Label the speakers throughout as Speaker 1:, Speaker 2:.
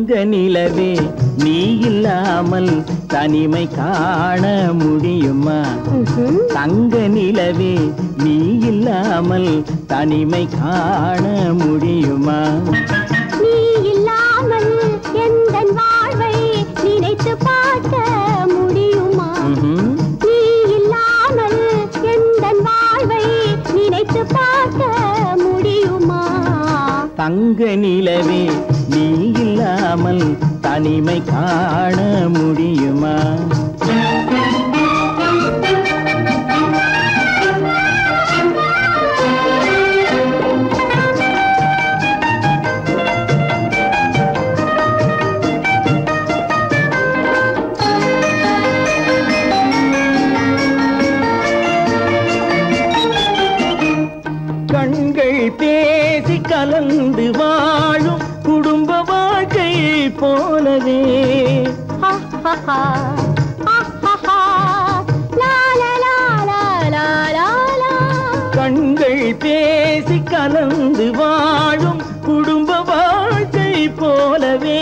Speaker 1: தங்க நிலவே நீ இல்லாமல் தனிமை காண முடியுமா? தங்க நிலவே நீ இல்லாமல் தனிமை காண முடியுமா?
Speaker 2: நீ இல்லாமல் எந்தன் வாழ்வை நினைத்து பார்க்க முடியுமா? நீ இல்லாமல் எந்தன் வாழ்வை நினைத்து பார்க்க முடியுமா?
Speaker 1: தங்க நிலவே நீ இல்லாமல் தனிமை காண முடியுமா? கண்கள் பேசி கலந்து வாழும் குடும்ப வாழ்க்கை போலவே கண்கள் பேசி கலந்து வாழும் குடும்ப வாழ்க்கை போலவே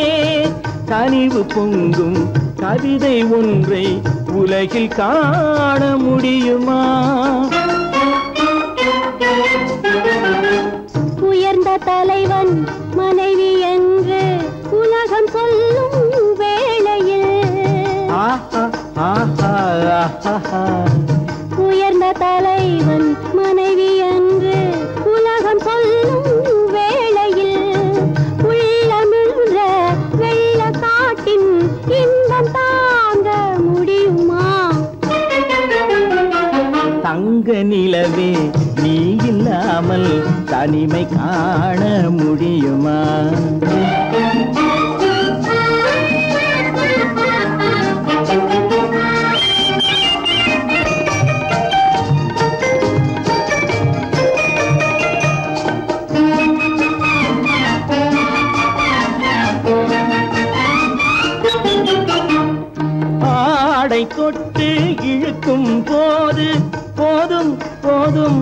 Speaker 1: கனிவு பொங்கும் கவிதை ஒன்றை உலகில் காண முடியுமா?
Speaker 2: உயர்ந்த தலைவன் மனைவி என்று உலகம் சொல்லும் வேளையில் உயர்ந்த தலைவன் மனைவி என்று உலகம் சொல்லும் வேளையில் உள்ளமிழ்ந்த வெள்ள காட்டின் இன்பம் தாங்க முடியுமா?
Speaker 1: தங்க நிலவே நீ இல்லாமல் தனிமை காண முடியுமா? ஆடை தொட்டு இழுக்கும் போது போதும் போதும்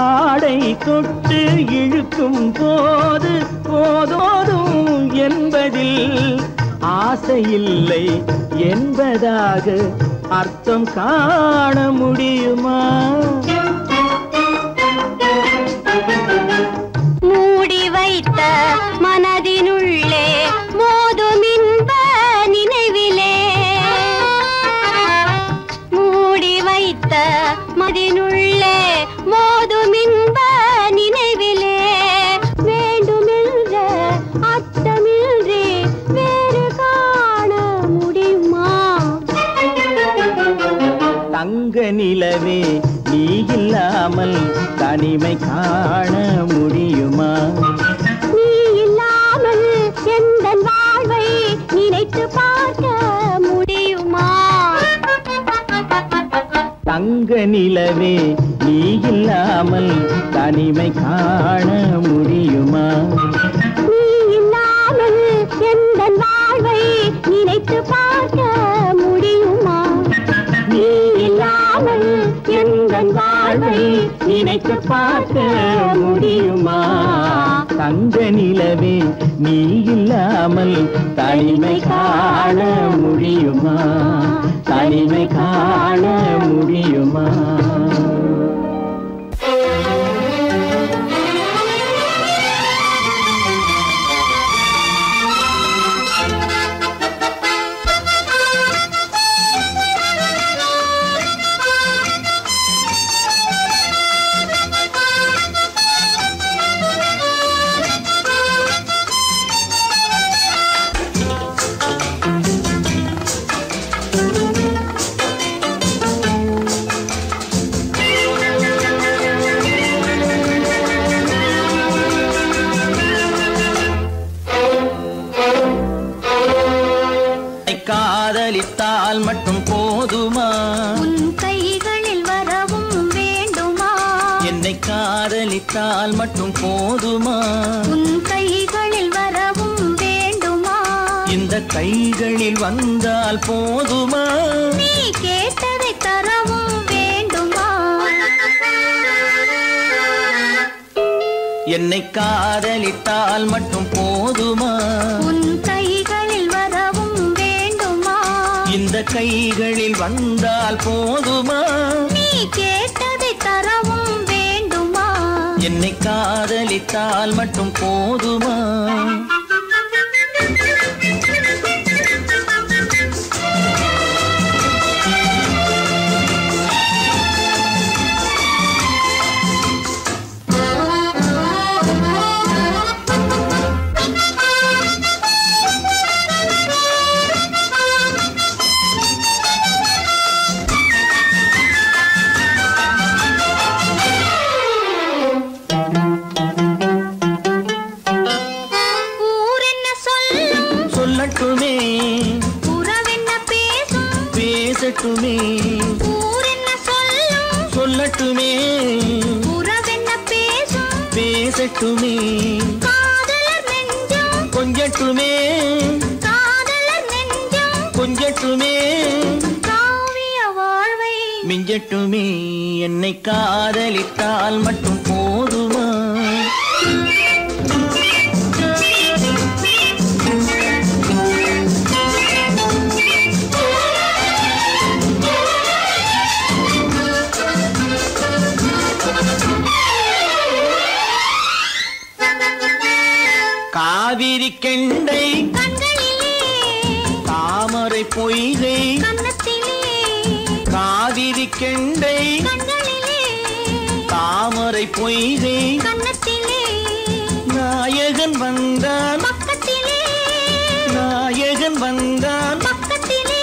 Speaker 1: ஆடை தொட்டு இழுக்கும் போது போதோதும் என்பதில் ஆசையில்லை என்பதாக அர்த்தம் காண முடியுமா?
Speaker 2: மூடி வைத்த மனதினுள்ளே மோதும் இன்ப நினைவிலே மூடி வைத்த மனதினுள்ளே மோதும் இன்ப நினைவிலே வேண்டுமென்ற அர்த்தமின்றி வேறு காண முடியுமா?
Speaker 1: தங்க நிலவே நீ இல்லாமல் தனிமை காண முடியுமா?
Speaker 2: நீ இல்லாமல் எந்தன் வாழ்வை நினைத்து பார்க்க முடியுமா?
Speaker 1: தங்க நிலவே நீ இல்லாமல் தனிமை காண முடியுமா?
Speaker 2: நீ இல்லாமல் எந்தன் வாழ்வை நினைத்து பார்க்க முடியுமா?
Speaker 1: நீ இல்லாமல் எந்தன் வாழ்வை நினைத்து பார்க்க முடியுமா? தங்க நிலவே நீ இல்லாமல் தனிமை காண முடியுமா? தனிமை காண முடியுமா? காதலித்தால் மட்டும் போதுமா?
Speaker 2: உன் கைகளில் வரவும் வேண்டுமா?
Speaker 1: என்னை காதலித்தால் மட்டும் போதுமா?
Speaker 2: உன் கைகளில் வரவும் வேண்டுமா?
Speaker 1: இந்த கைகளில் வந்தால் போதுமா?
Speaker 2: நீ கேட்டதை தரவும் வேண்டுமா?
Speaker 1: என் என்னை காதலித்தால் மட்டும் போதுமா?
Speaker 2: உன் கைகளில் வரவும் வேண்டுமா?
Speaker 1: இந்த கைகளில் வந்தால் போதுமா?
Speaker 2: நீ கேட்டதை தரவும் வேண்டுமா?
Speaker 1: என்னை காதலித்தால் மட்டும் போதுமா? சொல்லட்டுமே
Speaker 2: உறவென்ன பேசும்
Speaker 1: பேசட்டுமே
Speaker 2: ஊர் என்ன சொல்லும்
Speaker 1: சொல்லட்டுமே
Speaker 2: உறவென்ன பேசும்
Speaker 1: பேசட்டுமே
Speaker 2: காதலர் நெஞ்சம்
Speaker 1: கொஞ்சட்டுமே
Speaker 2: காதலர் நெஞ்சம்
Speaker 1: கொஞ்சட்டுமே
Speaker 2: காவிய வாழ்வை
Speaker 1: மிஞ்சட்டுமே என்னை காதலித்தால் மட்டும் போதுமா? காவிரி கெண்டை
Speaker 2: கண்களிலே
Speaker 1: தாமரை பொய்கை
Speaker 2: கன்னத்திலே
Speaker 1: காவிரி கெண்டை
Speaker 2: கண்களிலே
Speaker 1: தாமரை பொய்கை
Speaker 2: கன்னத்திலே
Speaker 1: நாயகன் வந்தான்
Speaker 2: பக்கத்திலே
Speaker 1: நாயகன் வந்தான்
Speaker 2: பக்கத்திலே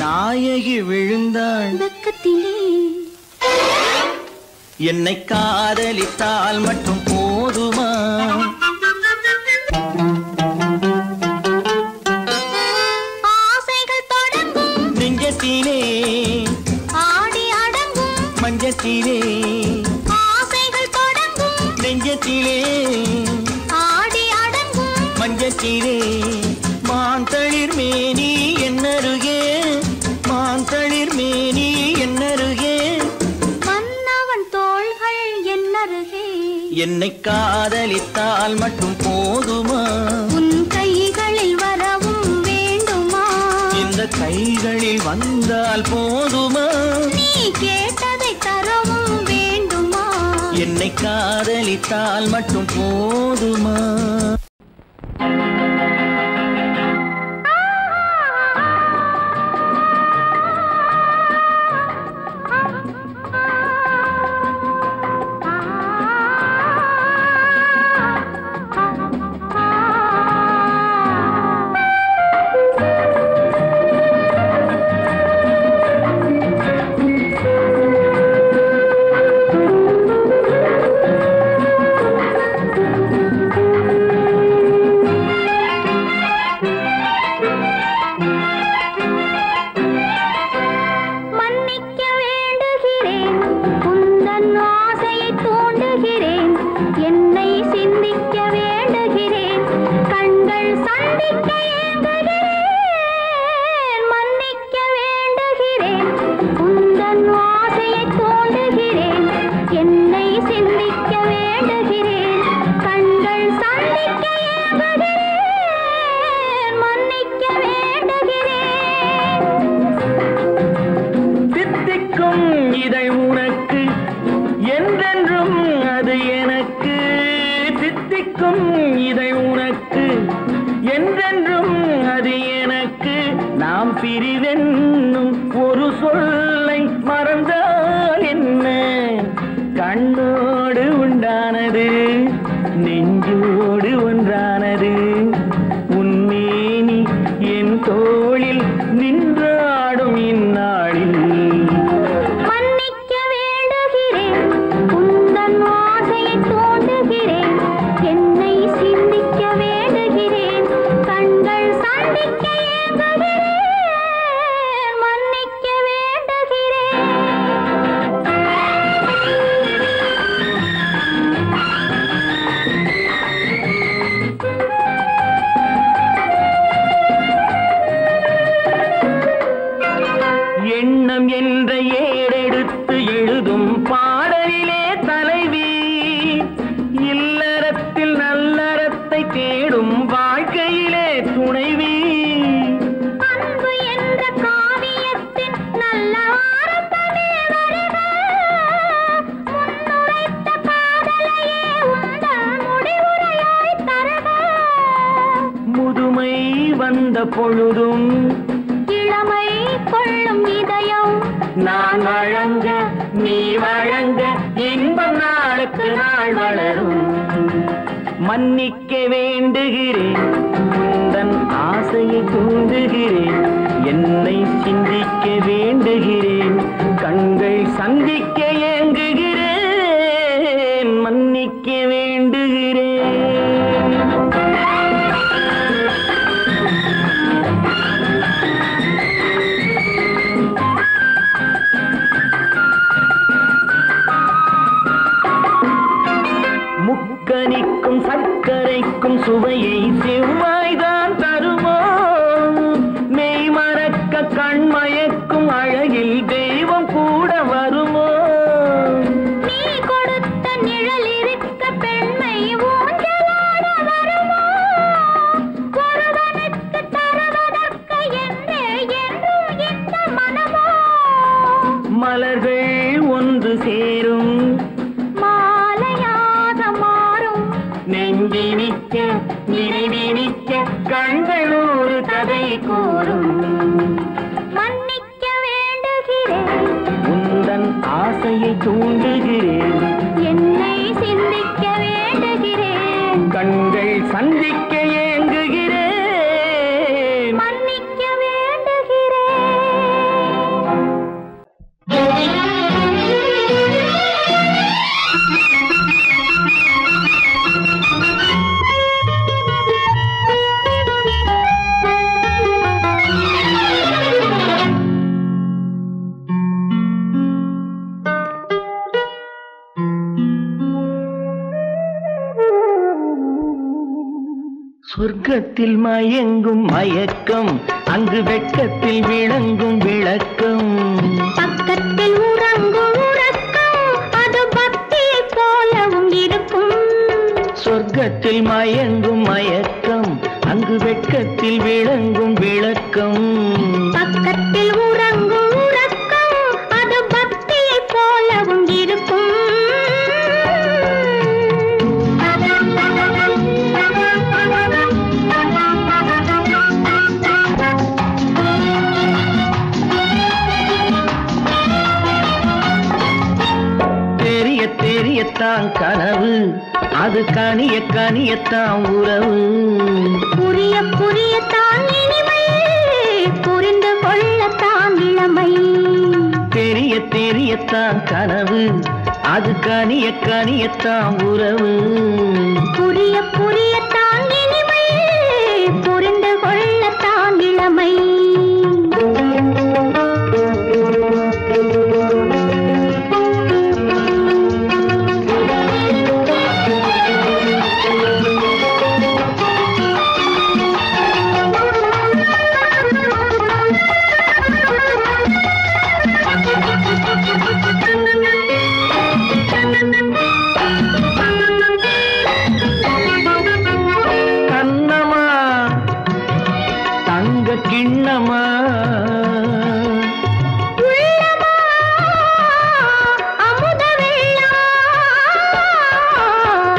Speaker 1: நாயகி விழுந்தாள்
Speaker 2: பக்கத்திலே
Speaker 1: என்னை காதலித்தால் மட்டும் போதுமா?
Speaker 2: ஆசைகள் தொடங்கும்
Speaker 1: நெஞ்சத்திலே
Speaker 2: ஆடி அடங்கும்
Speaker 1: மஞ்சத்திலே
Speaker 2: ஆசைகள் தொடங்கும்
Speaker 1: நெஞ்சத்திலே
Speaker 2: ஆடி அடங்கும்
Speaker 1: மஞ்சத்திலே மாந்தளிர் மேனி என்னருகே மாந்தளிர் மேனி என்னருகே
Speaker 2: மன்னவன் தோள்கள் என்னருகே
Speaker 1: என்னை காதலித்தால் மட்டும் போதுமா?
Speaker 2: உன் கைகளில் வரவும் வேண்டுமா?
Speaker 1: இந்த கைகளில் வந்தால் போதுமா?
Speaker 2: நீ கேட்டதை தரவும் வேண்டுமா?
Speaker 1: என்னை காதலித்தால் மட்டும் போதுமா?
Speaker 2: மன்னிக்க வேண்டுகிறேன் உந்தன் ஆசையை தூண்டுகிறேன் என்னை சிந்திக்க வேண்டுகிறேன் கண்கள் சந்திக்க ஏங்குகிறேன் மன்னிக்க வேண்டுகிறேன் உந்தன் ஆசையை தூண்டுகிறேன் என்னை சிந்திக்க வேண்டுகிறேன் கண்கள் சந்திக்க ஏங்குகிறேன் மன்னிக்க வேண்டுகிறேன்
Speaker 1: தித்திக்கும் இதழ் உனக்கு என்றென்றும் அது எனக்கு தித்திக்கும் இதழ் உனக்கு என்றென்றும் அது எனக்கு நாம் பிரிவென்னும் ஒரு சொல்லை மறந்தால் என்ன கண்ணோடு உண்டானது நெஞ்சோடு ஒன்றானது உன்மேனி என் தோளில் நின்றாடும் இந்நாளில்
Speaker 2: மன்னிக்க வேண்டுகிறேன் உந்தன் ஆசையை தூண்டுகிறேன் என்னை சிந்திக்க வேண்டுகிறேன் கண்கள் சந்திக்க ஏங்குகிறேன் மன்னிக்க வேண்டுகிறேன்
Speaker 1: எண்ணம் என்ற ஏடெடுத்து எழுதும் பாடலிலே தலைவி இல்லை பொழுதும்
Speaker 2: இளமை கொள்ளும் இதயம்
Speaker 1: நான் வழங்க நீ வழங்க இன்பம் நாளுக்கு நாள் வளரும். மன்னிக்க வேண்டுகிறேன், உந்தன் ஆசையை தூண்டுகிறேன், என்னை சிந்திக்க வேண்டுகிறேன், கண்கள் சந்திக்க ஏங்குகிறேன், மன்னிக்க வேண்டுகிறேன். முக்கனிக்கும் சர்க்கரைக்கும் சுவையை செவ்வாய்தான் தருமோ, மெய் மறக்க கண்மயக்கும் அழகில் தெய்வம் கூட வருமோ.
Speaker 2: நீ கொடுத்த நிழல் இருக்க பெண்மை ஊஞ்சலாட வருமோ, ஒருவனுக்கு தருவதற்கு என்றே என்றும் இந்த மனமோ.
Speaker 1: மலர்கள் ஒன்று சேரும் நெஞ்சினிக்க நினைவினிக்க கண்கள் ஒரு கதை கூறும்.
Speaker 2: மன்னிக்க வேண்டுகிறேன்,
Speaker 1: உந்தன் ஆசையை தூண்டுகிறேன்,
Speaker 2: என்னை சிந்திக்க வேண்டுகிறேன்,
Speaker 1: கண்கள் சந்திக்க ஏங்குகிறேன்,
Speaker 2: மன்னிக்க வேண்டுகிறேன்.
Speaker 1: சொர்க்கத்தில் மயங்கும் மயக்கம், அங்கு வெட்கத்தில் விளங்கும் விளக்கம்,
Speaker 2: பக்கத்தில் உறங்கும் உறக்கம், அது பக்தியை போலவும் இருக்கும்.
Speaker 1: சொர்க்கத்தில் மயங்கும் மயக்கம், அங்கு வெட்கத்தில் விளங்கும் விளக்கம்,
Speaker 2: பக்கத்தில் உறங்கும் உறக்கம், அது பக்தியை போலவும் இருக்கும்.
Speaker 1: தெரியத்தான் கனவு, அது கனிய கனியத்தான் உறவு,
Speaker 2: புரிய புரியத்தான் இனிமை, புரிந்து கொள்ளத்தான் இளமை.
Speaker 1: தெரியத்தான் கனவு, அது கனிய கனியத்தான் உறவு,
Speaker 2: புரிய புரியத்தான் இனிமை, புரிந்து கொள்ளத்தான் இளமை.
Speaker 1: கண்ணமா தங்க கிண்ணமா,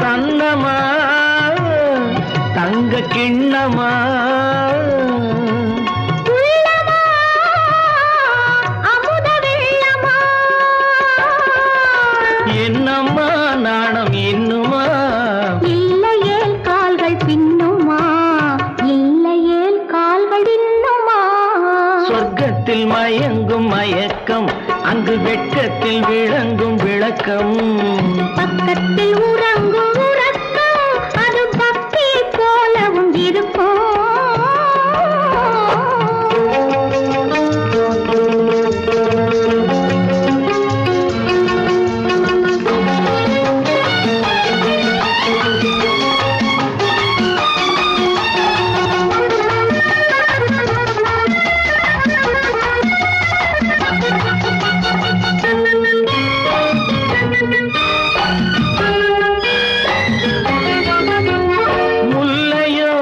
Speaker 1: கண்ணமா தங்க கிண்ணமா, என்னம்மா நாணம் இன்னுமா,
Speaker 2: இல்லையேல் கால்கள் பின்னுமா, இல்லையேல் கால்கள் இன்னுமா.
Speaker 1: சொர்க்கத்தில் மயங்கும் மயக்கம், அங்கு வெட்கத்தில் விளங்கும் விளக்கம்,
Speaker 2: பக்கத்தில் உறங்கும் உறக்கம், அது பக்தியை போலவும் இருக்கும்.
Speaker 1: முல்லையோ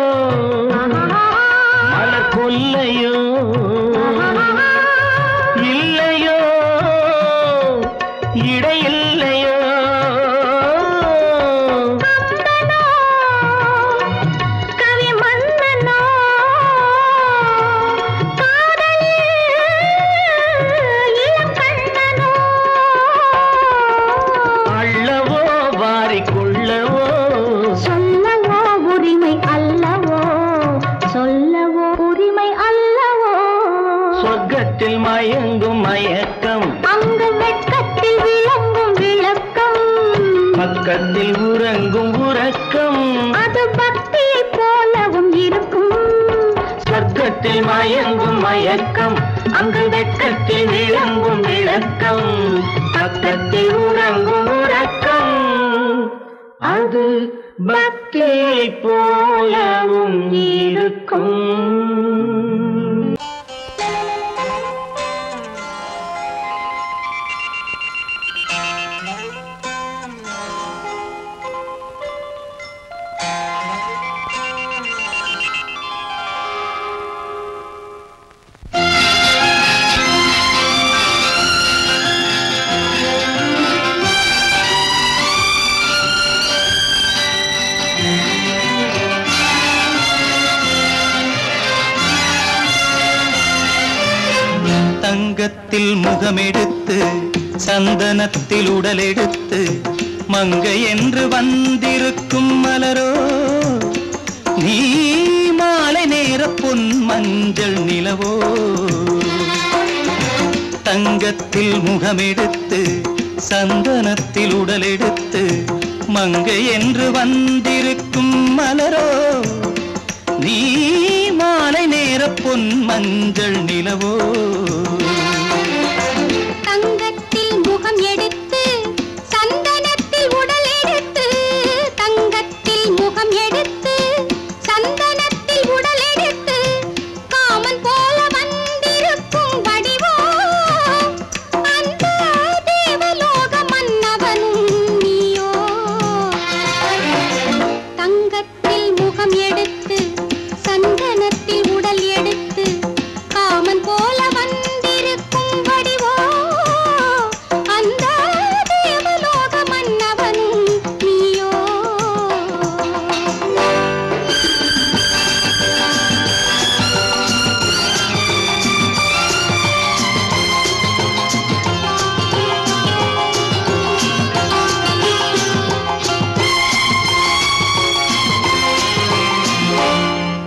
Speaker 1: சொர்க்கத்தில் மயங்கும் மயக்கம் அங்கு வெட்கத்தில் விளங்கும் விளக்கம் பக்கத்தில் உறங்கும் உறக்கம் அது பக்தியை போலவும் இருக்கும்.
Speaker 3: தங்கத்தில் முகமெடுத்து சந்தனத்தில் உடலெடுத்து மங்கை என்று வந்திருக்கும் மலரோ நீ மாலை நேர பொன் மஞ்சள் நிலவோ. தங்கத்தில் முகமெடுத்து சந்தனத்தில் உடலெடுத்து மங்கை என்று வந்திருக்கும் மலரோ நீ மாலை நேர பொன் மஞ்சள் நிலவோ.
Speaker 2: தங்கத்தில் முகம் எடுத்து சந்தனத்தில் உடல் எடுத்து தங்கத்தில் முகம் எடுத்து சந்தனத்தில் உடல் எடுத்து காமன் போல வந்திருக்கும் வடிவோ அந்த தேவலோக மன்னவனும் நீயோ. தங்கத்தில் முகம் எடுத்து சந்தனத்தில் உடல் எடுத்து காமன் போல வந்திருக்கும் வடிவோ அந்த தேவலோக மன்னவனும் நீயோ.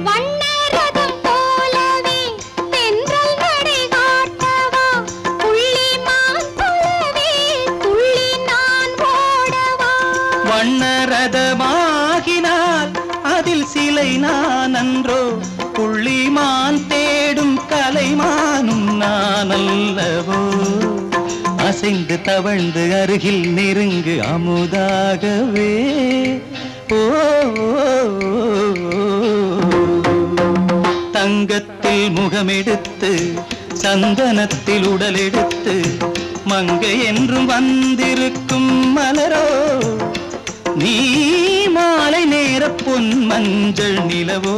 Speaker 2: வண்ணரதம் போலவே தென்றல் நடை காட்டவா புள்ளிமான் போலவே துள்ளி நான் ஓடவா.
Speaker 3: வண்ணரதமாகினால் அதில் சிலை நான் அன்றோ புள்ளிமான் தேடும் கலைமானும் நான் அல்லவோ. அசைந்து தவழ்ந்து அருகில் நெருங்கு அமுதாகவே ஓ. தங்கத்தில் முகமெடுத்து சந்தனத்தில் உடலெடுத்து மங்கை என்றும் வந்திருக்கும் மலரோ நீ மாலை நேர பொன் மஞ்சள் நிலவோ.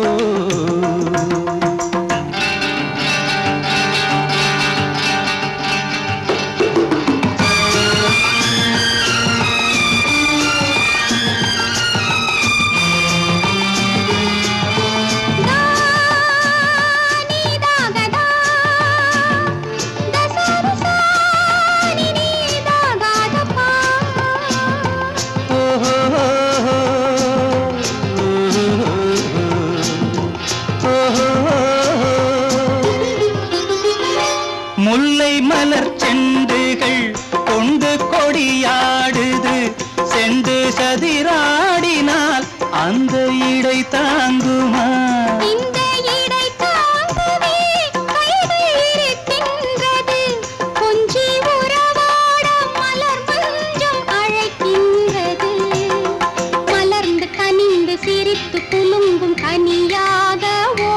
Speaker 3: முல்லை மலர் செண்டுகள் கொண்டு கொடியாடுது செண்டு சதிராடினால் அந்த இடை தாங்குமா.
Speaker 2: இந்த இடை தாங்கவே கைகள் இருக்கின்றது கொஞ்சி உறவாட மலர் மஞ்சம் அழைக்கின்றது. மலர்ந்து கனிந்து சிரித்து குலுங்கும் கனியாகவோ.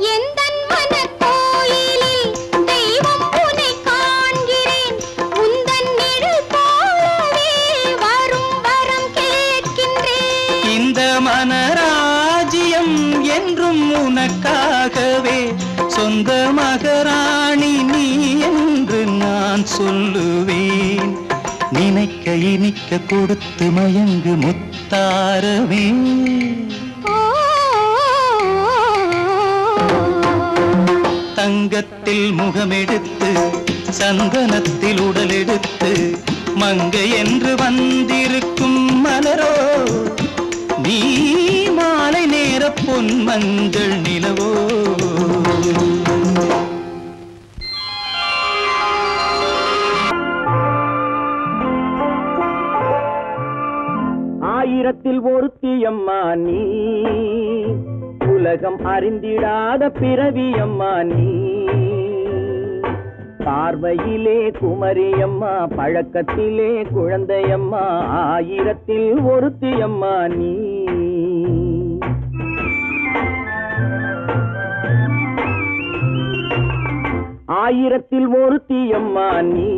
Speaker 2: எந்தன் மனக்கோயிலில் தெய்வம் உன்னை காண்கிறேன் உந்தன் நிழல் போலவே வரும் வரம் கேட்கின்றேன்.
Speaker 3: இந்த மனராஜ்யம் என்றும் உனக்காகவே சொந்த மகராணி நீ என்று நான் சொல்லுவேன். நினைக்க இனிக்க கொடுத்து மயங்கு முத்தாரவே. தங்கத்தில் முகமெடுத்து சந்தனத்தில் உடலெடுத்து மங்கை என்று வந்திருக்கும் மலரோ நீ மாலை நேர பொன் மஞ்சள் நிலவோ.
Speaker 1: ஆயிரத்தில் ஒருத்தியம்மா நீ, உலகம் அறிந்திடாத பிறவியம்மா நீ. பார்வையிலே குமரியம்மா, பழக்கத்திலே குழந்தையம்மா, ஆயிரத்தில் ஒருத்தியம்மா நீ. ஆயிரத்தில் ஒருத்தியம்மா நீ,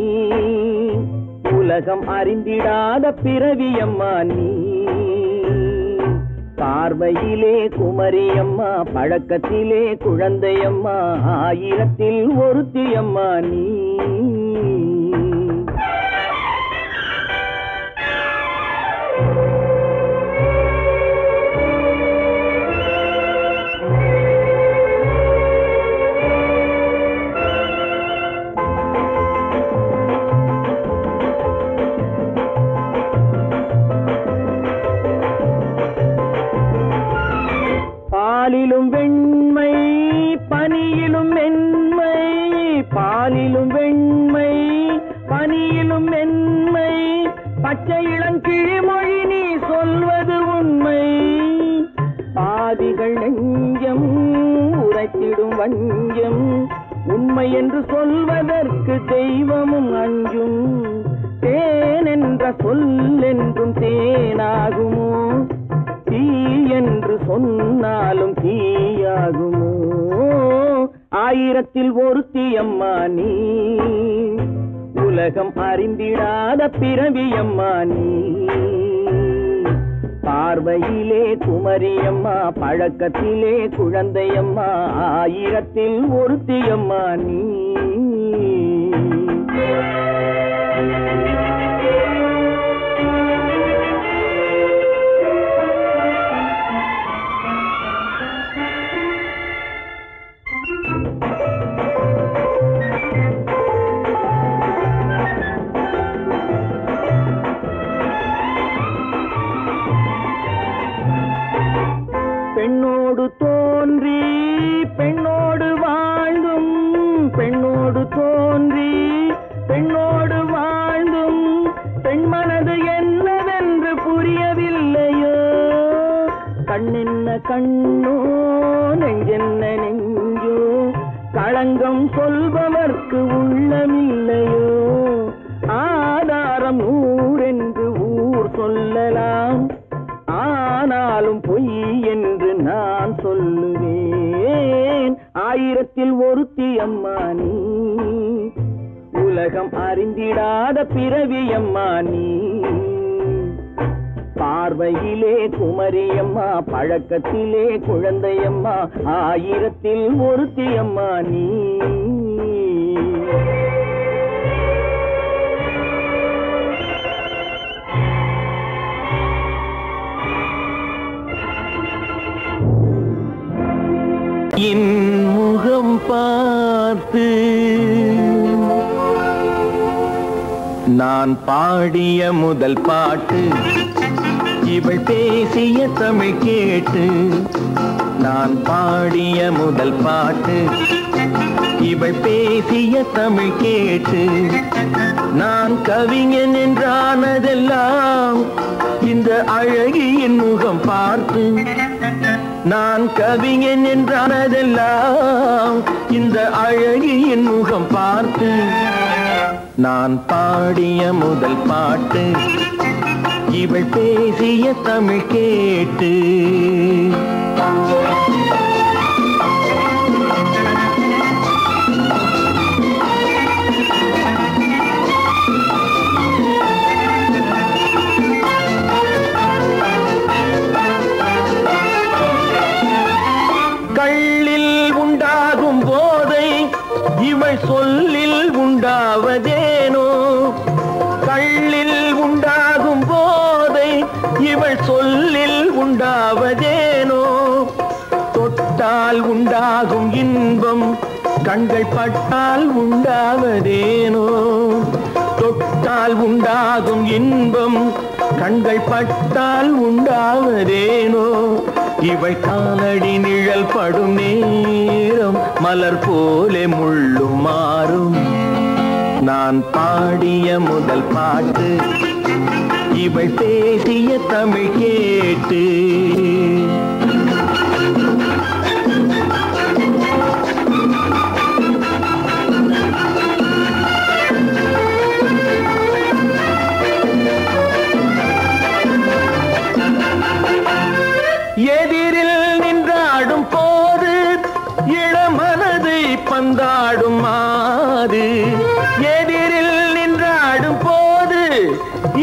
Speaker 1: உலகம் அறிந்திடாத பிறவியம்மா நீ. பார்வையிலே குமரியம்மா, பழக்கத்திலே குழந்தையம்மா, ஆயிரத்தில் ஒருத்தியம்மா நீ. பாலிலும் வெண்மை பனியிலும் மென்மை, பாலிலும் வெண்மை பனியிலும் மென்மை, பச்சை இளங்கிழிமொழி நீ சொல்வது உண்மை. பாதிகள் நெஞ்சம் உரைத்திடும் வஞ்சம், உண்மை என்று சொல்வதற்கு தெய்வமும் அஞ்சும். தேன் என்ற சொல் என்றும் தேனாகுமோ, தீ என்று சொன்னாலும் தீயாகுமோ. ஆயிரத்தில் ஒருத்தியம்மா நீ, உலகம் அறிந்திடாத பிறவியம்மா நீ. பார்வையிலே குமரியம்மா, பழக்கத்திலே குழந்தையம்மா, ஆயிரத்தில் ஒருத்தியம்மா நீ. பெண்ணோடு தோன்றி பெண்ணோடு வாழ்ந்தும், பெண்ணோடு தோன்றி பெண்ணோடு வாழ்ந்தும், பெண் மனது என்னவென்று புரியவில்லையோ. கண்ணென்ன கண்ணோ, நெஞ்சென்ன நெஞ்சோ, களங்கம் சொல்பவர்க்கு உள்ளமில்லையோ. ஆதாரம் நூறென்று ஊர் சொல்லலாம், ஆனாலும் பொய் என்று நான் சொல்லுவேன். ஆயிரத்தில் ஒருத்தியம்மா நீ, உலகம் அறிந்திடாத பிறவியம்மா நீ. பார்வையிலே குமரியம்மா, பழக்கத்திலே குழந்தையம்மா, ஆயிரத்தில் ஒருத்தியம்மா நீ.
Speaker 3: என் முகம் பார்த்து நான் பாடிய முதல் பாட்டு, இவள் பேசிய தமிழ் கேட்டு. நான் பாடிய முதல் பாட்டு, இவள் பேசிய தமிழ் கேட்டு. நான் கவிஞன் என்றானதெல்லாம் இந்த அழகியின் முகம் பார்த்து. நான் கவிஞன் என்றானதெல்லாம் இந்த அழகியின் முகம் பார்த்து. நான் பாடிய முதல் பாட்டு, இவள் பேசிய தமிழ் கேட்டு. கள்ளில் உண்டாகும் போதை இவள் சொல்லில் உண்டாவதேனோ. கள்ளில் உண்டாகும் போதை இவள் சொல்லில் உண்டாவதேனோ. தொட்டால் உண்டாகும் இன்பம் கண்கள் பட்டால் உண்டாவதேனோ. தொட்டால் உண்டாகும் இன்பம் கண்கள் பட்டால் உண்டாவதேனோ. இவை காலடி நிழல் படும் நேரம் மலர் போலே முள்ளும் மாறும். நான் பாடிய முதல் பாட்டு இவள் பேசிய தமிழ் கேட்டு. எதிரில் நின்றாடும் போது இளமனதை பந்தாடும் மாது. எதிரில் நின்றாடும் போது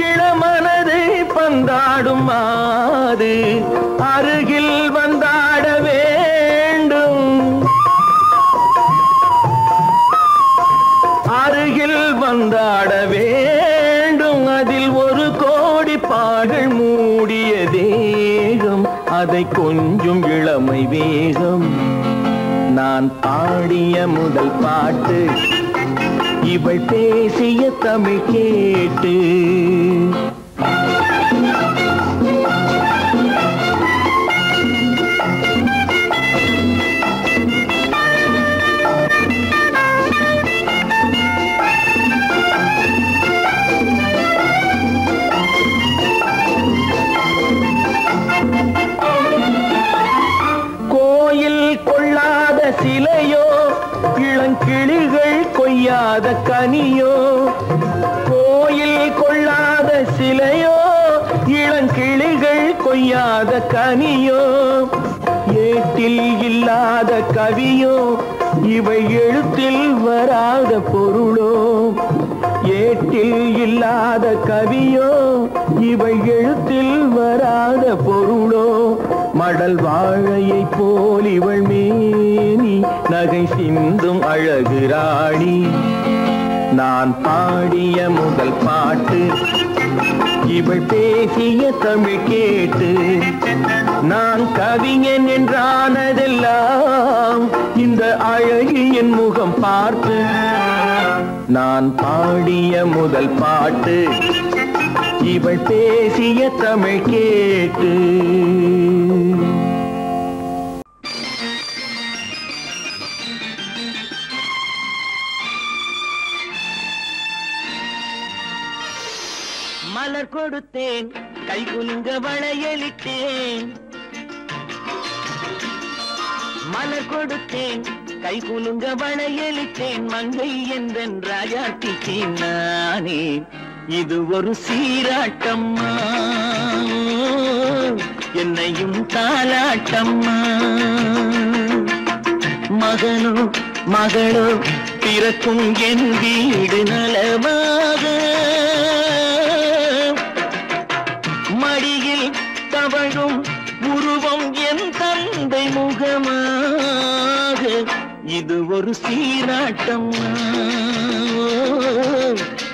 Speaker 3: இளமனதை பந்தாடும் மாது. அருகில் வந்தாட வேண்டும், அருகில் வந்தாட வேண்டும். அதில் ஒரு கோடி பாடல் மூடிய தேகம், அதை கொஞ்சம் இளமை வேகம். நான் பாடிய முதல் பாட்டு இவள் பேசிய தமிழ் கேட்டு. சிலையோ இளங்கிளிகள் கொய்யாத கனியோ. கோயில் கொள்ளாத சிலையோ இளங்கிளிகள் கொய்யாத கனியோ. ஏட்டில் இல்லாத கவியோ இவை எழுத்தில் வராத பொருளோ. ஏட்டில் இல்லாத கவியோ இவை எழுத்தில் வராத பொருளோ. மடல் வாழையை போல் இவள் மேனி நகை சிந்தும் அழகு ராணி. நான் பாடிய முதல் பாட்டு இவள் பேசிய தமிழ் கேட்டு. நான் கவிஞன் என்றானதெல்லாம் இந்த அழகியின் முகம் பார்த்து. நான் பாடிய முதல் பாட்டு இவள் பேசிய தமிழ் கேட்டு. மலர் கொடுத்தேன், கைகுலுங்க வளையலிட்டேன். மலர் கொடுத்தேன், கைகுலுங்க வளையலிட்டேன். மங்கை என்றன் ராஜாத்திக்கு நானே. இது ஒரு சீராட்டம்மா, என்னையும் தாலாட்டம்மா. மகனோ மகளோ பிறக்கும் என் வீடு நலமாக. மடியில் தவழும் உருவம் என் தந்தை முகமாக. இது ஒரு சீராட்டம்மா,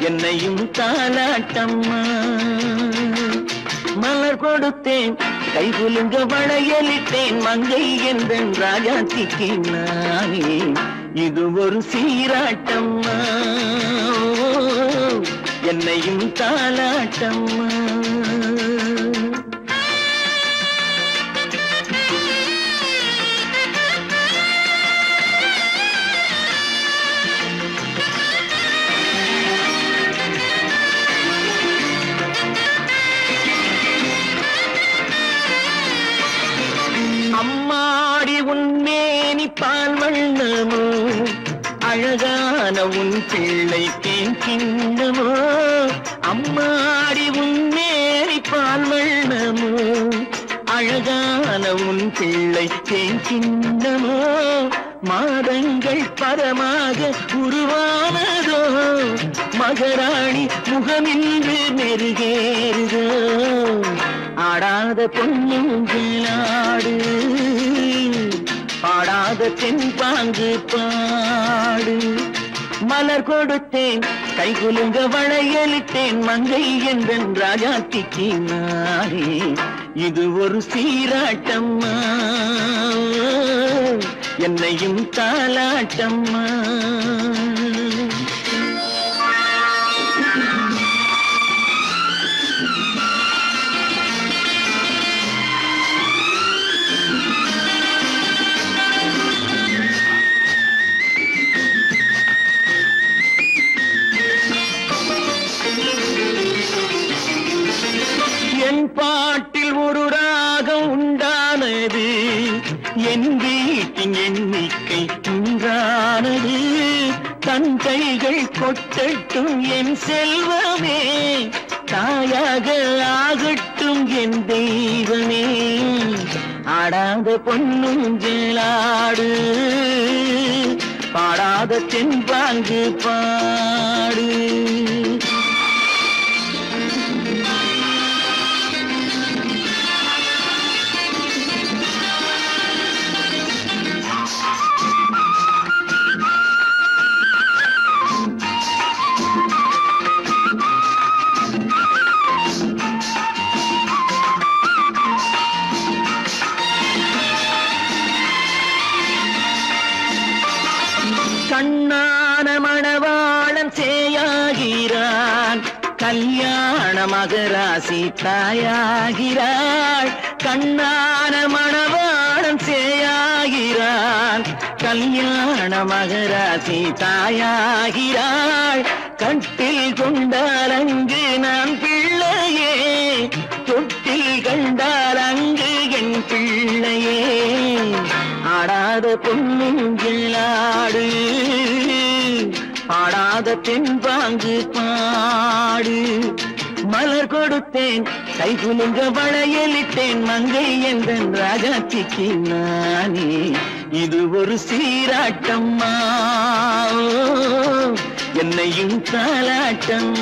Speaker 3: என்னையும் தாலாட்டம்மா. மலர் கொடுத்தேன், கைகுலுங்க வளையலிட்டேன். மங்கை என்றன் ராஜாத்திக்கு நானே. இது ஒரு சீராட்டம்மா, என்னையும் தாலாட்டம்மா. அம்மாடி உன்மேனி பால் வண்ணமோ, அழகான உன் பிள்ளை தேன் கிண்ணமோ. அம்மாடி உன்மேனி பால் வண்ணமோ, அழகான உன் பிள்ளை தேன் கிண்ணமோ. மாதங்கள் பரமாக உருவானதோ, மகராணி முகமின்று மெருகேறுதோ. ஆடாத பொன்னுங்களாடு, பாடாத தென்பாங்கு பாடு. மலர் கொடுத்தேன், கைகுலுங்க வளையலிட்டேன். மங்கை என்றன் ராஜாத்திக்கு நானே. இது ஒரு சீராட்டம்மா, என்னையும் தாலாட்டம்மா. என் பாட்டில் ஒரு ராகம் உண்டானது, என் வீட்டின் எண்ணிக்கை உண்டானது. தன் கைகள் கொட்டட்டும் என் செல்வமே, தாயாக ஆகட்டும் என் தெய்வமே. ஆடாத பொன்னுஞ்சலாடு, பாடாத தென்பாங்கு பாடு. கண்ணான மணவாளன் சேயாகிறான், கல்யாண மகராசி தாயாகிறாள். கண்ணான மணவாளன் சேயாகிறான், கல்யாண மகராசி தாயாகிறாள். கட்டில் கொண்டால் அங்கு நான் பிள்ளையே, தொட்டில் கண்டால் அங்கு என் பிள்ளையே. ஆடாத பொன்னுஞ்சலாடு, பாடாத தென்பாங்கு பாடு. மலர் கொடுத்தேன், கை குலுங்க வளையலிட்டேன், மங்கை எந்தன் ராஜாத்திக்கு நானே. இது ஒரு சீராட்டம்மா, என்னையும் தாலாட்டம்.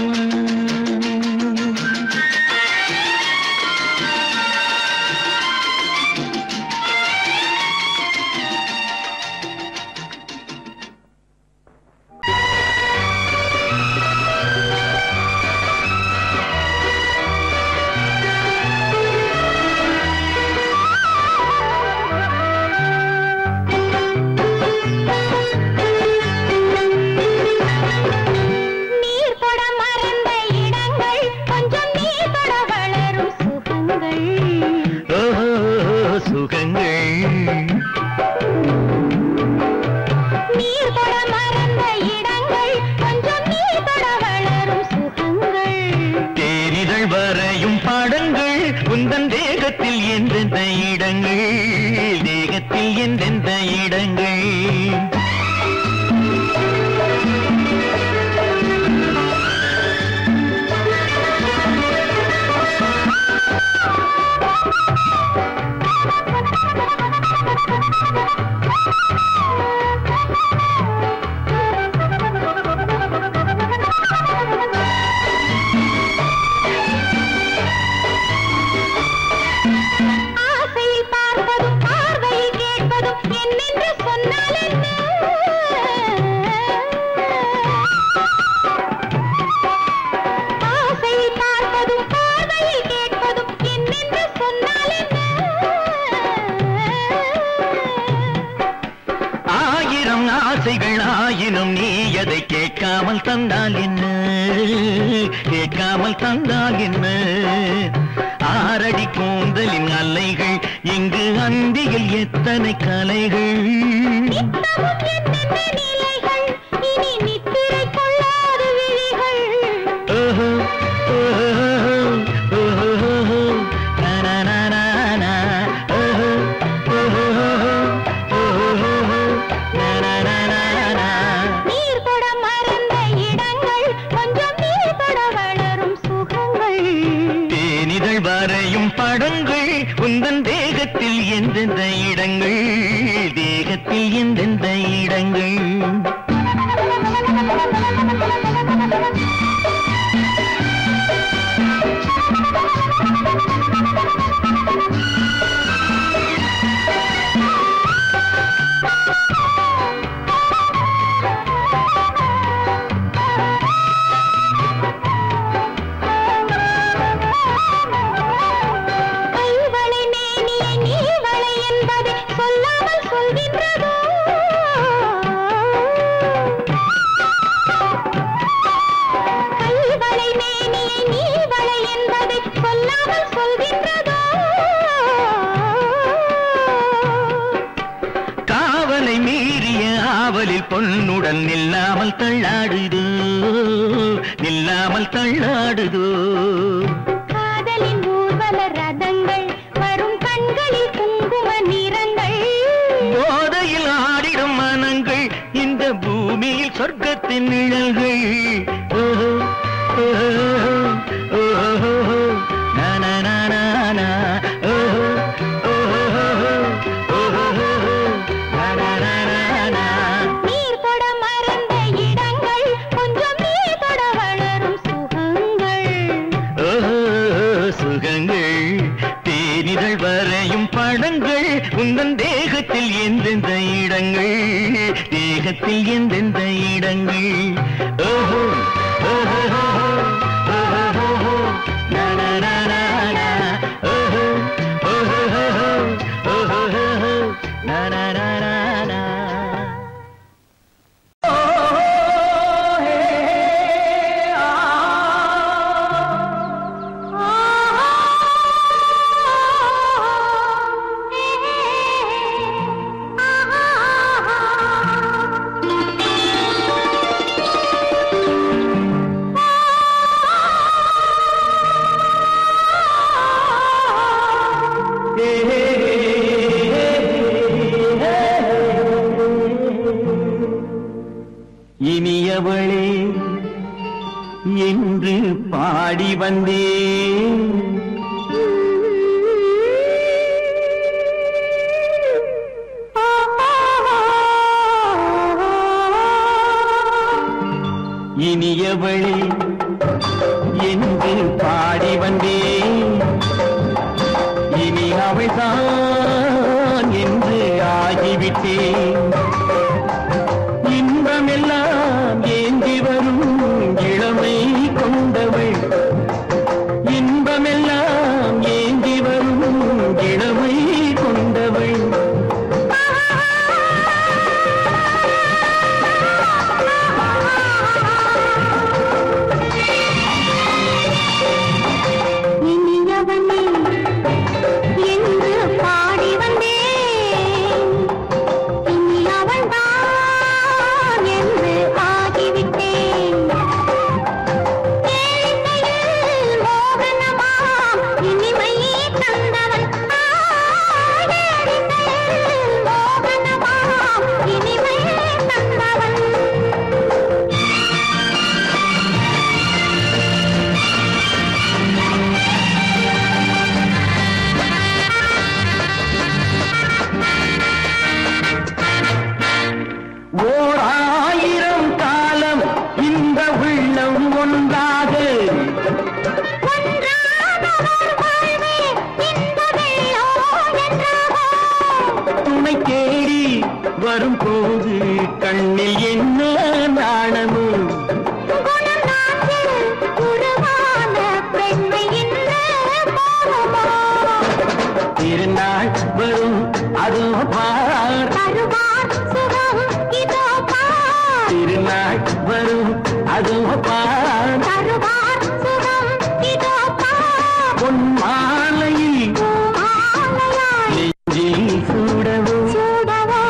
Speaker 3: கேட்காமல் தந்தால் என்ன? ஆரடி கூந்தலின் அலைகள், இங்கு அந்தியில் எத்தனை கலைகள். படங்கள் உந்தன் தேகத்தில் எந்தெந்த இடங்கள், தேகத்தில் எந்தெந்த இடங்கள். பொன்னுடன் நில்லாமல் தள்ளாடுதோ, நில்லாமல் தள்ளாடுதோ.
Speaker 2: காதலின் ஊர்வலம்
Speaker 3: வானத்தின் நிழல்கள் ஓஹோ ஓஹோ ஓஹோ நனனனனா ஓஹோ ஓஹோ ஓஹோ நனனனனா
Speaker 2: நீர் தொட மறந்த இடங்கள் கொஞ்சம் நீர் தொட வளரும் சுகங்கள்
Speaker 3: ஓஹோ சுகங்கள் தேனிதழ் வரையும் படங்கள் உந்தன் தேகத்தில் எந்தெந்த இடங்கள் தேகத்தில் எந்தெந்த இடங்கள் ஓஹோ ஓஹோ ஓஹோ நனனனனா ஓஹோ ஓஹோ ஓஹோ நனனனனா இனியவளே என்று பாடி வந்தேன் இனியவளே என்று பாடி வந்தேன் இனி அவள்தான் என்று ஆகிவிட்டேன் இன்பமெல்லாம் ஏந்தி வரும் இளமை கொண்டவள் இன்பமெல்லாம் ஏந்தி வரும் இளமை கொண்டவள்
Speaker 2: இனியவனே என்று பாடி வந்தேன் இனி அவள்தான் என்று ஆகிவிட்டேன் கேளிக்கையில் மோகனமாம் இனிமை தந்தவன் கேளிக்கையில் மோகனமாம் இனிமை தந்தவன்
Speaker 3: ஓர் ஆயிரம் காலம் இந்த உள்ளம் ஒன்றாக துணை தேடி வரும்போது கண்ணில் என்ன நாணமும் திருநாள் வரும் அதோ பார் திருநாள் வரும் அதோ பார் பொன் மாலையில் நெஞ்சில் சூடவோ சூடவோ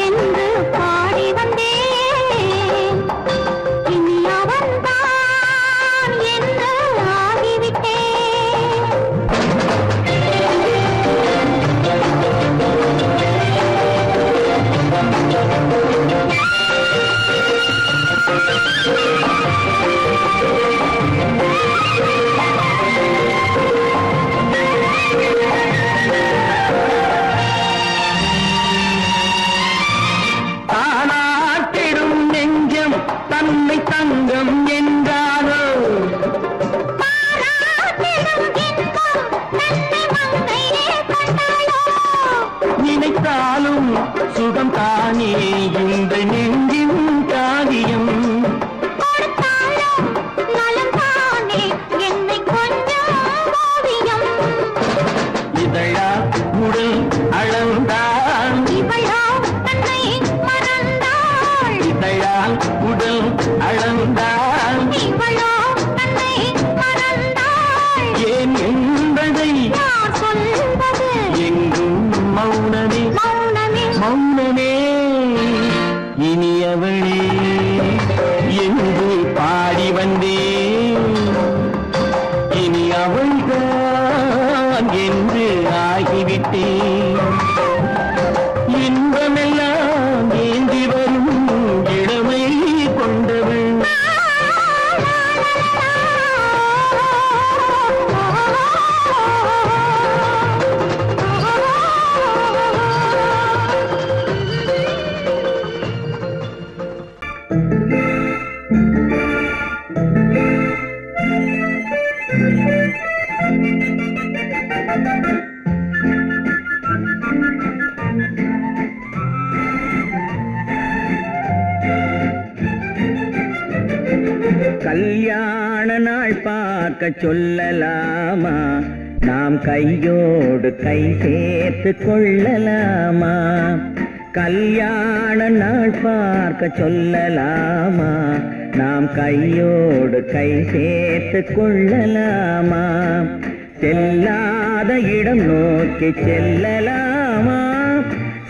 Speaker 2: என்று பாடி வந்தேன் இனி அவன்தான் என்று ஆகிவிட்டேன்
Speaker 3: தானாட்டிடும் நெஞ்சம் தன்னை தங்கம் என்றாரோ நினைத்தாலும் சுகம் தானே இந்த நெஞ்சின் காரியம் இதழா உடல் அளந்தால் இதழால் உடல் அளந்தால் ஏன் என்பதை எங்கும் மௌனமே மௌனமே இனியவளே என்று பாடி வந்தேன் இனி அவள்தான் என்று ஆகிவிட்டேன் இன்பம்
Speaker 1: கல்யாண நாள் பார்க்க சொல்லலாமா, நாம் கையோடு கை சேர்த்து கொள்ளலாமா? கல்யாண நாள் பார்க்க சொல்லலாமா, நாம் கையோடு கை சேர்த்து கொள்ளலாமா? செல்லாத இடம் நோக்கி செல்லலாமா,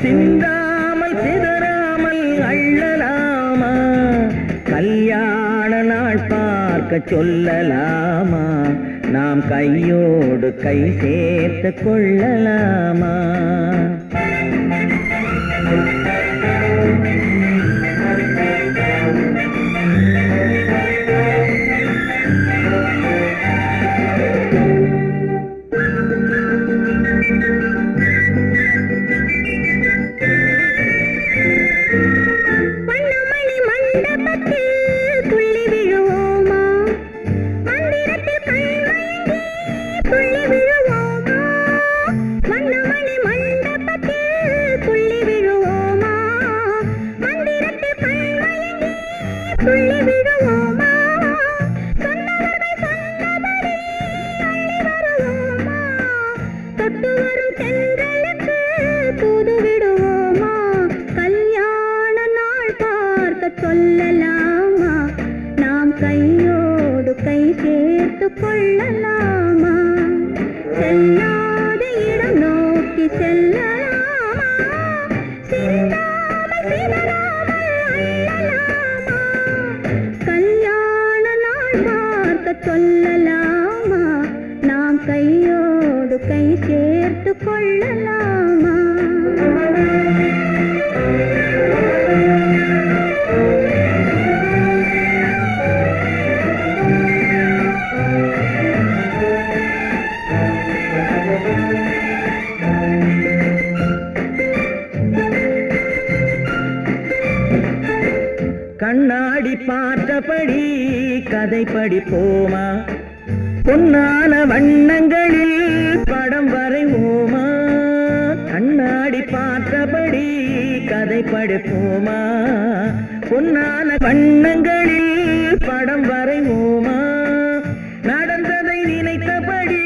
Speaker 1: சிந்தாமல் சிதறாமல் அள்ளலாமா? கல்யாண நாள் பார்க்க சொல்லலாமா, நாம் கையோடு கை சேர்த்து கொள்ளலாமா? கண்ணாடி பார்த்தபடி கதை படிப்போமா, பொன்னான வண்ணங்களில் படம் வரைவோமா? கண்ணாடி பார்த்தபடி கதை படிப்போமா, பொன்னான வண்ணங்களில் படம் வரைவோமா? நடந்ததை நினைத்தபடி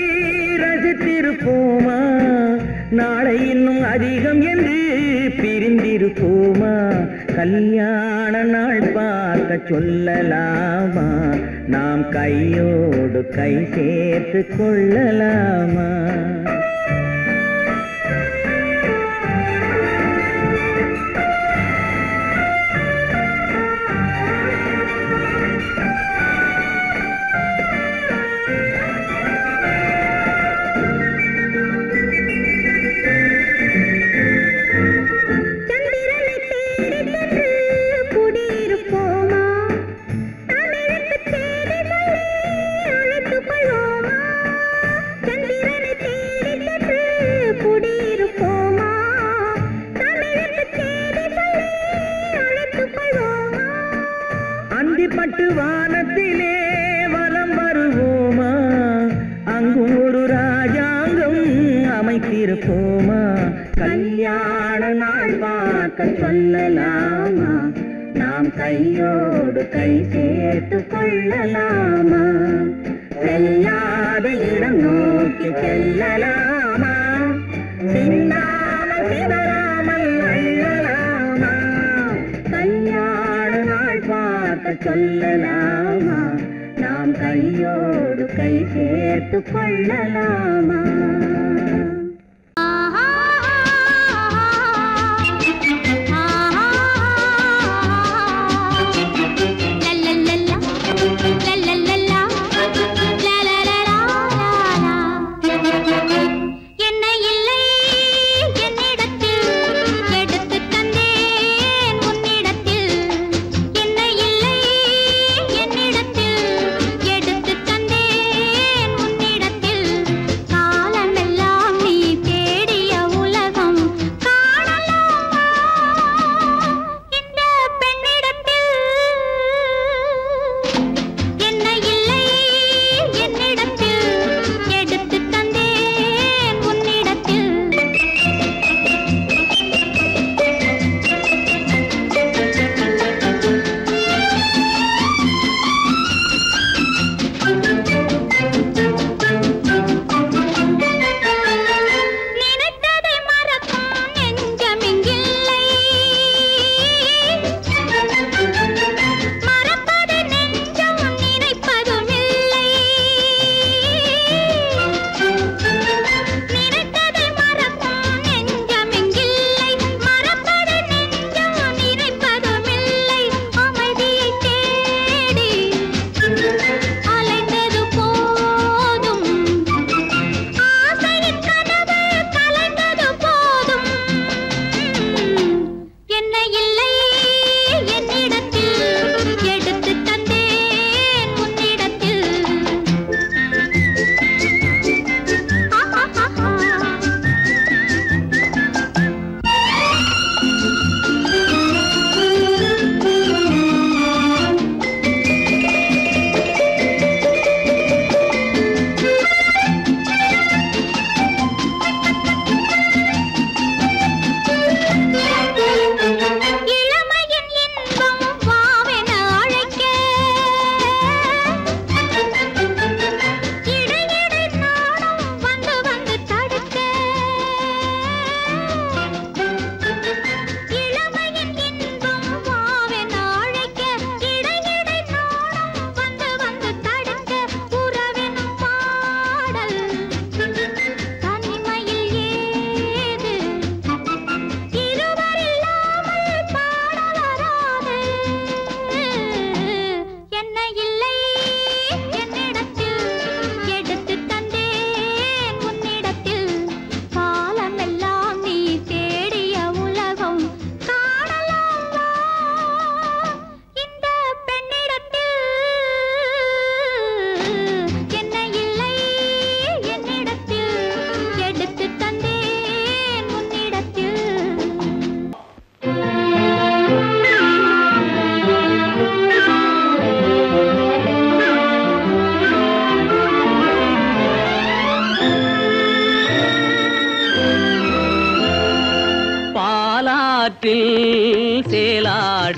Speaker 1: ரசித்திருப்போமா, நாளை இன்னும் அதிகம் என்று பிரிந்திருப்போமா? கல்யாண நாள் பார்க்க சொல்லலாமா, நாம் கையோடு கை சேர்த்து கொள்ளலாமா? பட்டு வானத்திலே வலம் வருவோமா, அங்கும் ஒரு ராஜாங்கம் அமைத்திருப்போமா? கல்யாண நாள் பார்க்க சொல்லலாமா, நாம் கையோடு கை சேர்த்து கொள்ளலாமா? செல்லாத இடம் நோக்கி செல்லலாமா, சிந்தாமல் சிதறாமல் அள்ளலாமா? கல்யாண நாள் பார்க்க சொல்லலாமா, நாம் கையோடு கை சேர்த்து கொள்ளலாமா?
Speaker 2: காலமெல்லாம் நீ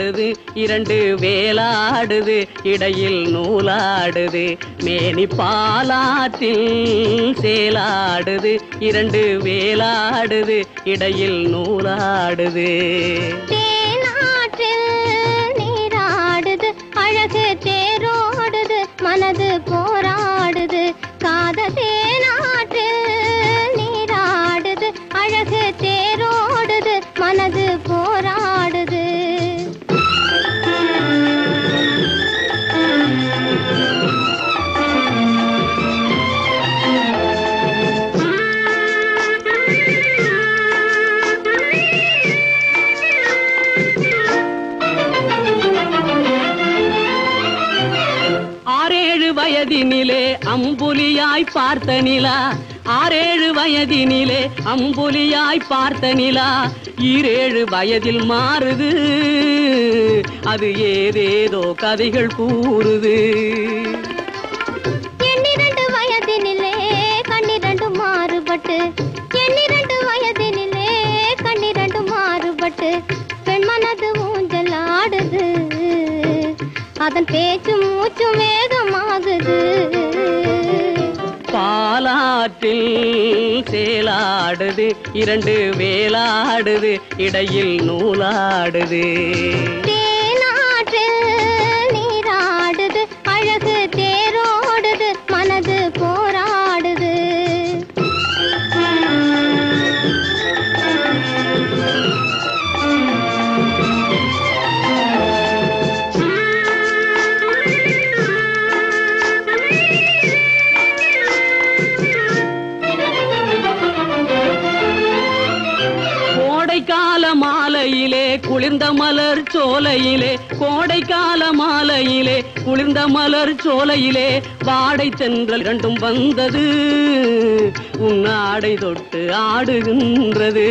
Speaker 3: சேலாடுது இரண்டு வேலாடுது இடையில் நூலாடுது மேனி பாலாற்றில் சேலாடுது இரண்டு வேலாடுது இடையில் நூலாடுது
Speaker 2: தேனாற்றில் நீராடுது அழகு தேரோடுது மனது போராடுது காதல் தேனாற்றில் நீராடுது அழகு தேரோடுது மனது போராடுது
Speaker 3: வயதினிலே அம்புலியாய் பார்த்த நிலா 6-7 வயதினிலே அம்புலியாய் பார்த்த நிலா 7 வயதில் மாறுது அது ஏதேதோ கதைகள் கூறுது
Speaker 2: 12 வயதினிலே கண்ணிரண்டு மாறுபட்டு 12 வயதினிலே கண்ணிரண்டு மாறுபட்டு பெண் மனது ஊஞ்சல் ஆடுது அதன் பேச்சு மூச்சு வேகமாகுது
Speaker 3: பாலாற்றில் சேலாடுது இரண்டு வேலாடுது இடையில் நூலாடுது
Speaker 2: தேனாற்றில் நீராடுது அழகு தேரோடுது மனது போராடுது
Speaker 3: கோடைக்கால மாலையிலே குளிர்ந்த மலர் சோலையிலே கோடைக்கால மாலையிலே குளிர்ந்த மலர் சோலையிலே வாடை சென்றல் இரண்டும் வந்தது உன்னாடை தொட்டு ஆடுகின்றது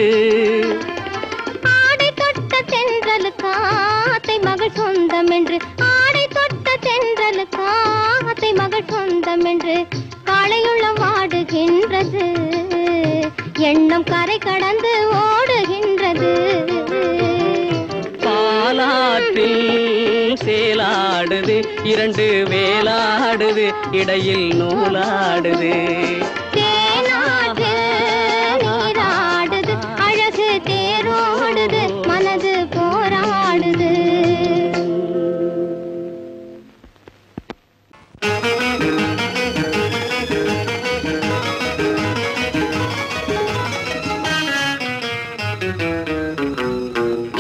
Speaker 2: ஆடை தொட்ட தென்றலுக்கு ஆத்தை மகள் சொந்தம் என்று ஆடை தொட்ட தென்றலுக்கு ஆத்தை மகள் சொந்தம் என்று காளையுள்ள வாடுகின்றது எண்ணம் கரை கடந்து ஓடுகின்றது
Speaker 3: பாலாற்றில் சேலாடுது இரண்டு வேலாடுது இடையில் நூலாடுது
Speaker 2: தேனாற்றில் நீராடுது அழகு தேரோடுது மனது போராடுது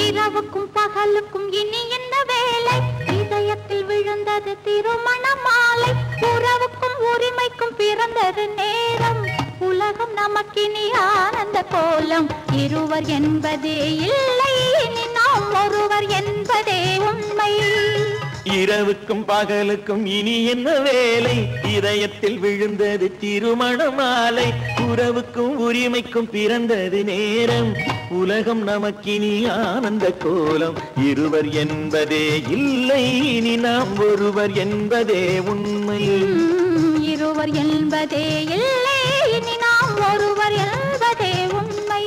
Speaker 2: இரவுக்கும் பகலுக்கும் இனி என்ன வேலை இதயத்தில் விழுந்தது திருமண மாலை உறவுக்கும் உரிமைக்கும் பிறந்தது நேரம் உலகம் நமக்கினி ஆனந்த கோலம் இருவர் என்பதே இல்லை இனி நாம் ஒருவர் என்பதே உண்மை
Speaker 3: இரவுக்கும் பகலுக்கும் இனி என்ன வேலை இதயத்தில் விழுந்தது திருமண மாலை உறவுக்கும் உரிமைக்கும் பிறந்தது நேரம் உலகம் நமக்கினி ஆனந்த கோலம் இருவர் என்பதே இல்லை இனி நாம் ஒருவர் என்பதே உண்மை
Speaker 2: இருவர் என்பதே இல்லை இனி நாம் ஒருவர் என்பதே உண்மை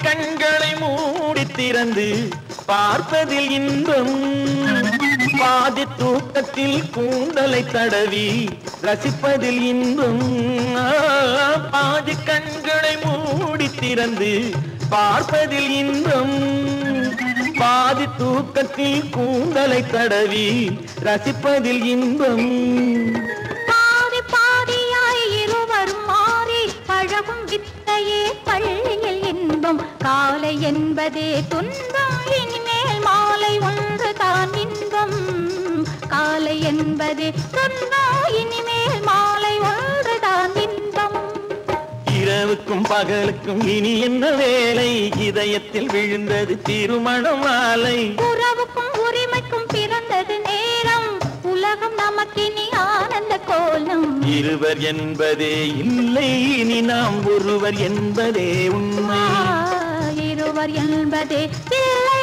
Speaker 3: கண்களை மூடி திறந்து பார்ப்பதில் இன்பம் பாதி தூக்கத்தில் கூந்தலை தடவி ரசிப்பதில் இன்பம் பாதி கண்களை மூடி திறந்து பார்ப்பதில் இன்பம் பாதி தூக்கத்தில் கூந்தலை தடவி ரசிப்பதில் இன்பம்
Speaker 2: பாதி பாதியாய் இருவர் மாறி பழகும் வித்தையே பள்ளியில் இன்பம் காலை என்பதே துன்பம் இனிமேல் மாலை ஒன்று தான் இன்பம் காலை என்பதே துன்பம் இனிமேல் மாலை ஒன்று தான் இன்பம்
Speaker 3: இரவுக்கும் பகலுக்கும் இனி என்ன வேலை இதயத்தில் விழுந்தது திருமண மாலை
Speaker 2: உறவுக்கும் உரிமைக்கும் பிறந்தது நேரம் உலகம் நமக்கினி ஆனந்த கோலம்
Speaker 3: இருவர் என்பதே இல்லை இனி நாம் ஒருவர் என்பதே உண்மை
Speaker 2: இருவர் என்பதே இல்லை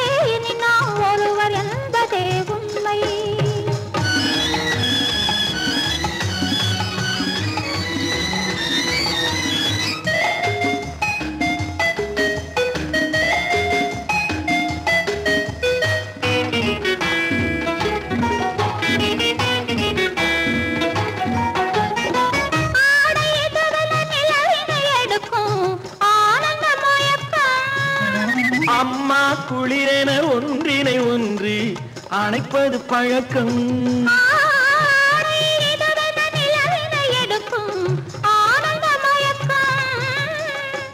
Speaker 3: அணைப்பது பழக்கம்.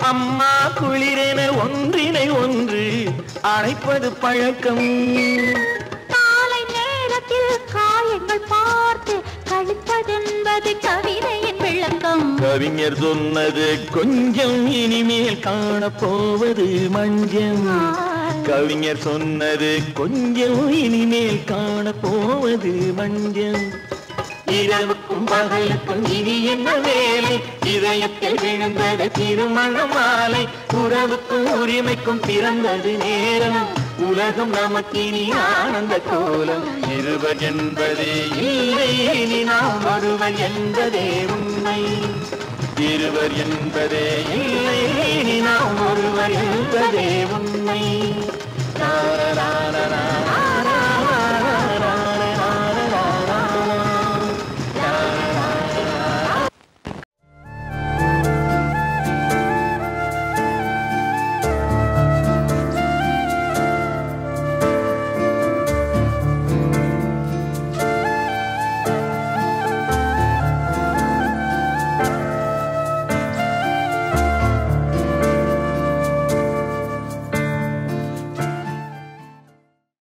Speaker 3: அம்மா குளிரென ஒன்றினை ஒன்று அணைப்பது பழக்கம்.
Speaker 2: காலை நேரத்தில் காயங்கள் பார்த்து கழிப்பதென்பது கவிதையின் விளக்கம்.
Speaker 3: கவிஞர் சொன்னது கொஞ்சம் இனிமேல் காணப்போவது மஞ்சம். கவிஞர் சொன்னது கொஞ்சம் இனிமேல் காணப்போவது மஞ்சம். இரவுக்கும் பகலுக்கும் இனி என்ன வேலை, இதயத்தில் விழுந்தது திருமண மாலை. உறவுக்கும் உரிமைக்கும் பிறந்தது நேரம், உலகம் நமக்கினி ஆனந்த கோலம். இருவர் என்பதே இல்லை இனி நாம் ஒருவர் என்பதே உண்மை. இருவர் என்பதே இல்லை இனி நாம் ஒருவர் என்பதே உண்மை.